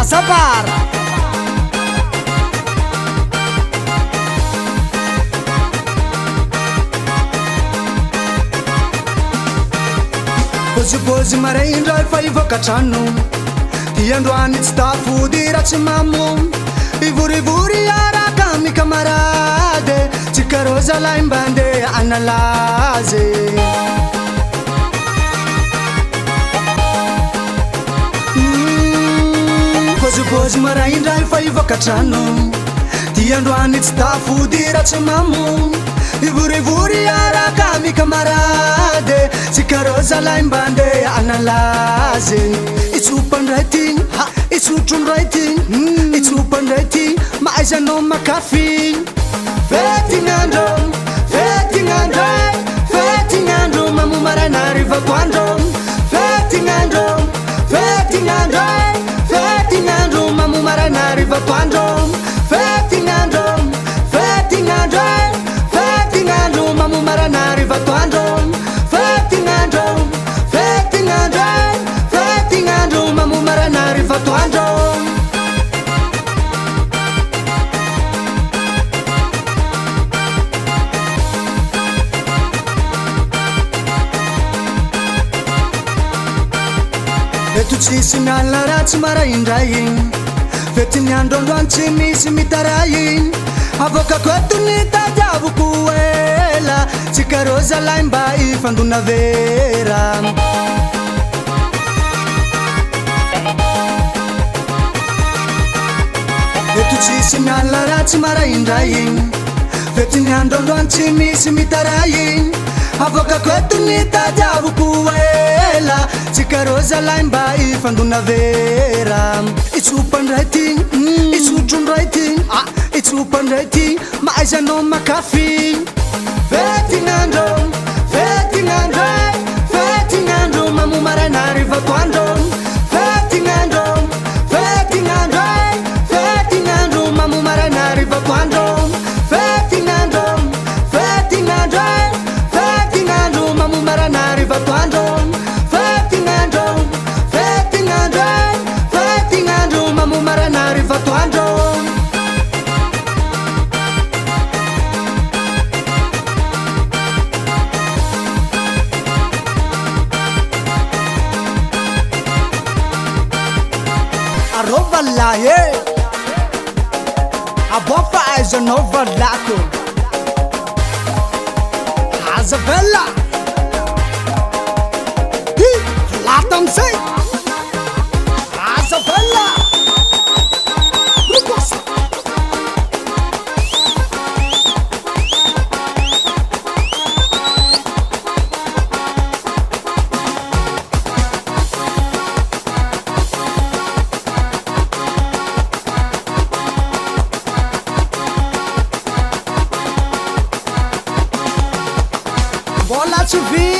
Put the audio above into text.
Sabar Bozy maray indray fa ivoaka trano Ty androany tsy tafody ratsy mamo Ivorivory araka mi kamarady Tsika rô zalahy mba andeha analazy Bozy maray indray fa ivoaka trano Ty androany tsy tafody ratsy mamo Ivorivory araka mi kamarady Tsika rô zalahy mba andeha analazy Itsopandray ty, itsotrodray ty Itsopandray ty, mahaizanao makafy Fetign'andro, fetign'andro Fetign'andro, mamomarana rivako andro Fetign'andro, fetign'andro Fetign'andro, mamomarana rivako andro Fetign'andro, fetign'andro Fetign'andro, mamomarana rivako andro Fetign'andro, fetign'andro Fetign'andro, mamomarana rivako andro Eto tsisy miala ratsy maraindray Fetiny androandroany tsy misy mitaray Avokako eto ny tadiavoko ela Tsika rô zalahy mba ifandona vera Eto tsisy miala ratsy maraindray Fetiny androandroany tsy misy mitaray Avokako eto ny tadiavoko ela Tsika rô zalahy mba ifandona vera Itsopandray ty, itsotrodray ty Itsopandray ty, mahaizanao makafy Fetign'andro, fetign'andro Fetign'andro, mamomarana rivako andro Fetign'andro, fetign'andro Fetign'andro, mamomarana rivako andro Fetign'andro, fetign'andro Fetign'andro, mamomarana rivako andro Fetign'andro, fetign'andro Fetign'andro, mamomarana rivako andro Arova laye Abofa aizanova lako Azabella Hi, latamsay Azabella Rukosa Bola te vi